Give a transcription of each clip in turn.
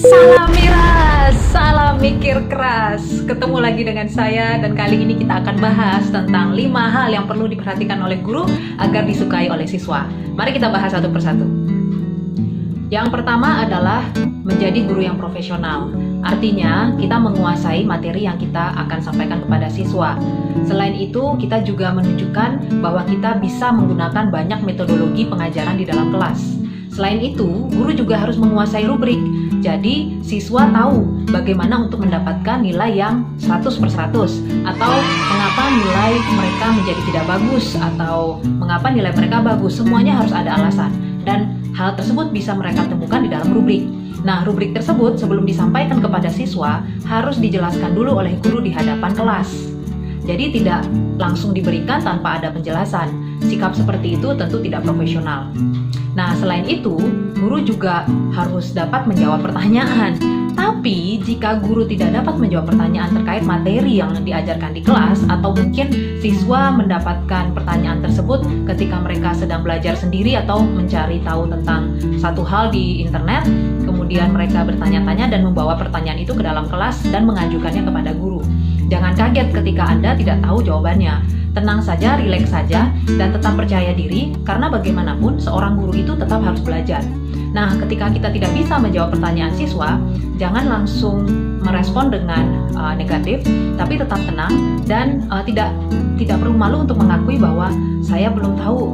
Salam miras, salam mikir keras. Ketemu lagi dengan saya dan kali ini kita akan bahas tentang 5 hal yang perlu diperhatikan oleh guru agar disukai oleh siswa. Mari kita bahas satu persatu. Yang pertama adalah menjadi guru yang profesional. Artinya, kita menguasai materi yang kita akan sampaikan kepada siswa. Selain itu, kita juga menunjukkan bahwa kita bisa menggunakan banyak metodologi pengajaran di dalam kelas. Selain itu, guru juga harus menguasai rubrik. Jadi, siswa tahu bagaimana untuk mendapatkan nilai yang 100/100 atau mengapa nilai mereka menjadi tidak bagus atau mengapa nilai mereka bagus. Semuanya harus ada alasan dan hal tersebut bisa mereka temukan di dalam rubrik. Nah, rubrik tersebut sebelum disampaikan kepada siswa harus dijelaskan dulu oleh guru di hadapan kelas. Jadi tidak langsung diberikan tanpa ada penjelasan. Sikap seperti itu tentu tidak profesional. Nah, selain itu, guru juga harus dapat menjawab pertanyaan. Tapi, jika guru tidak dapat menjawab pertanyaan terkait materi yang diajarkan di kelas, atau mungkin siswa mendapatkan pertanyaan tersebut ketika mereka sedang belajar sendiri atau mencari tahu tentang satu hal di internet, kemudian mereka bertanya-tanya dan membawa pertanyaan itu ke dalam kelas dan mengajukannya kepada guru. Jangan kaget ketika Anda tidak tahu jawabannya. Tenang saja, rileks saja, dan tetap percaya diri, karena bagaimanapun seorang guru itu tetap harus belajar. Nah, ketika kita tidak bisa menjawab pertanyaan siswa, jangan langsung merespon dengan negatif, tapi tetap tenang dan tidak perlu malu untuk mengakui bahwa saya belum tahu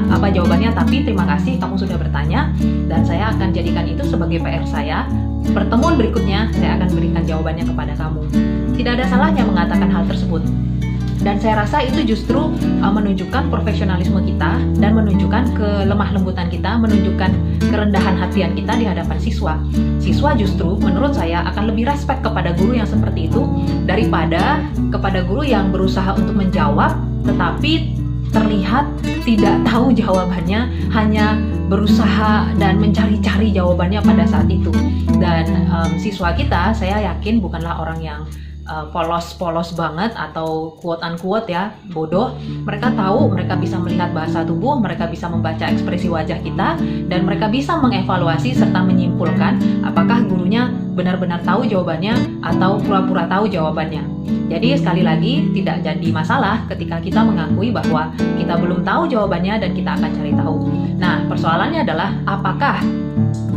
apa jawabannya, tapi terima kasih kamu sudah bertanya, dan saya akan jadikan itu sebagai PR saya. Pertemuan berikutnya, saya akan berikan jawabannya kepada kamu. Tidak ada salahnya mengatakan hal tersebut. Dan saya rasa itu justru menunjukkan profesionalisme kita dan menunjukkan kelemah lembutan kita, menunjukkan kerendahan hatian kita di hadapan siswa. Siswa justru menurut saya akan lebih respect kepada guru yang seperti itu daripada kepada guru yang berusaha untuk menjawab tetapi terlihat tidak tahu jawabannya, hanya berusaha dan mencari-cari jawabannya pada saat itu. Dan siswa kita, saya yakin bukanlah orang yang polos-polos banget atau quote-unquote ya, bodoh. Mereka tahu, mereka bisa melihat bahasa tubuh, mereka bisa membaca ekspresi wajah kita, dan mereka bisa mengevaluasi serta menyimpulkan apakah gurunya benar-benar tahu jawabannya atau pura-pura tahu jawabannya. Jadi sekali lagi, tidak jadi masalah ketika kita mengakui bahwa kita belum tahu jawabannya dan kita akan cari tahu. Nah, persoalannya adalah apakah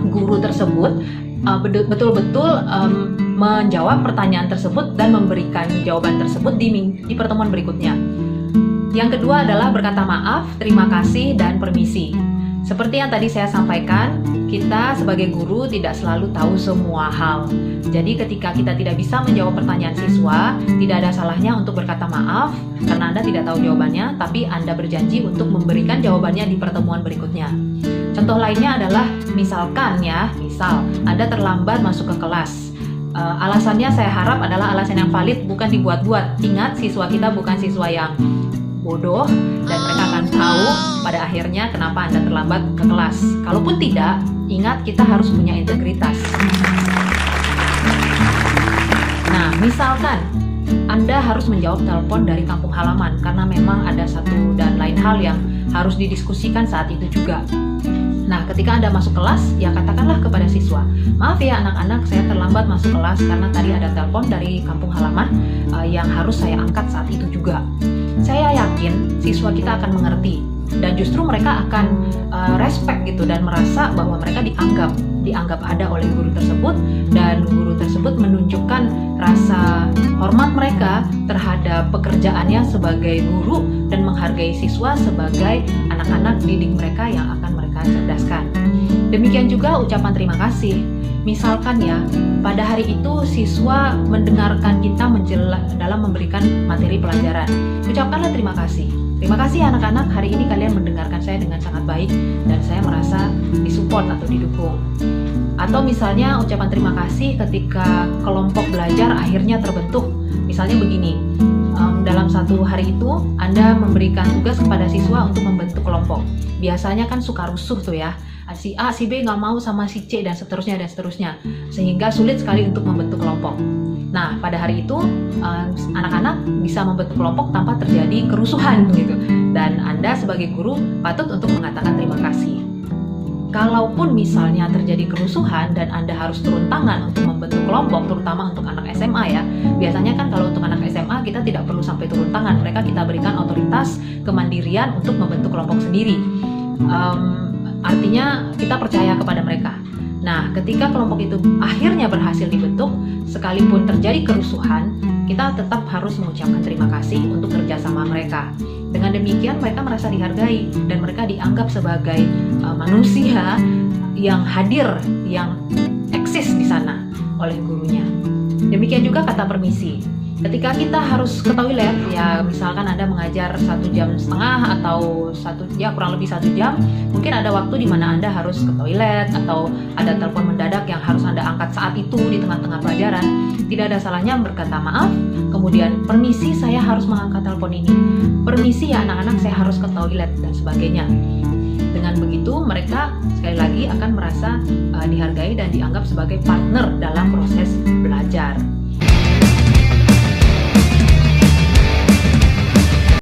guru tersebut betul-betul menjawab pertanyaan tersebut dan memberikan jawaban tersebut di pertemuan berikutnya. Yang kedua adalah berkata maaf, terima kasih, dan permisi. Seperti yang tadi saya sampaikan, kita sebagai guru tidak selalu tahu semua hal. Jadi ketika kita tidak bisa menjawab pertanyaan siswa, tidak ada salahnya untuk berkata maaf karena Anda tidak tahu jawabannya, tapi Anda berjanji untuk memberikan jawabannya di pertemuan berikutnya. Contoh lainnya adalah misal Anda terlambat masuk ke kelas. Alasannya saya harap adalah alasan yang valid, bukan dibuat-buat. Ingat, siswa kita bukan siswa yang bodoh dan mereka akan tahu pada akhirnya kenapa Anda terlambat ke kelas. Kalaupun tidak, ingat kita harus punya integritas. Nah, misalkan Anda harus menjawab telepon dari kampung halaman karena memang ada satu dan lain hal yang harus didiskusikan saat itu juga. Nah, ketika Anda masuk kelas, ya katakanlah kepada siswa, maaf ya anak-anak, saya terlambat masuk kelas karena tadi ada telepon dari kampung halaman yang harus saya angkat saat itu juga. Saya yakin siswa kita akan mengerti dan justru mereka akan respect gitu dan merasa bahwa mereka dianggap ada oleh guru tersebut, dan guru tersebut menunjukkan rasa hormat mereka terhadap pekerjaannya sebagai guru dan menghargai siswa sebagai anak-anak didik mereka yang akan mereka cerdaskan. Demikian juga ucapan terima kasih. Misalkan ya, pada hari itu siswa mendengarkan kita dalam memberikan materi pelajaran. Ucapkanlah terima kasih. Terima kasih anak-anak, hari ini kalian mendengarkan saya dengan sangat baik dan saya merasa disupport atau didukung. Atau misalnya ucapan terima kasih ketika kelompok belajar akhirnya terbentuk. Misalnya begini, dalam satu hari itu Anda memberikan tugas kepada siswa untuk membentuk kelompok. Biasanya kan suka rusuh tuh ya, si A, si B nggak mau sama si C dan seterusnya, sehingga sulit sekali untuk membentuk kelompok. Nah, pada hari itu anak-anak bisa membentuk kelompok tanpa terjadi kerusuhan gitu. Dan Anda sebagai guru patut untuk mengatakan terima kasih. kalaupun misalnya terjadi kerusuhan dan Anda harus turun tangan untuk membentuk kelompok, terutama untuk anak SMA ya. Biasanya kan kalau untuk anak SMA kita tidak perlu sampai turun tangan, mereka kita berikan otoritas kemandirian untuk membentuk kelompok sendiri. Artinya kita percaya kepada mereka. Nah, ketika kelompok itu akhirnya berhasil dibentuk, sekalipun terjadi kerusuhan, kita tetap harus mengucapkan terima kasih untuk kerjasama mereka. Dengan demikian mereka merasa dihargai dan mereka dianggap sebagai manusia yang hadir, yang eksis di sana oleh gurunya. Demikian juga kata permisi. Ketika kita harus ke toilet, ya misalkan Anda mengajar 1,5 jam atau kurang lebih 1 jam, mungkin ada waktu di mana Anda harus ke toilet atau ada telepon mendadak yang harus Anda angkat saat itu di tengah-tengah pelajaran. Tidak ada salahnya berkata maaf, kemudian permisi saya harus mengangkat telepon ini, permisi ya anak-anak saya harus ke toilet dan sebagainya. Dengan begitu mereka sekali lagi akan merasa dihargai dan dianggap sebagai partner dalam proses belajar.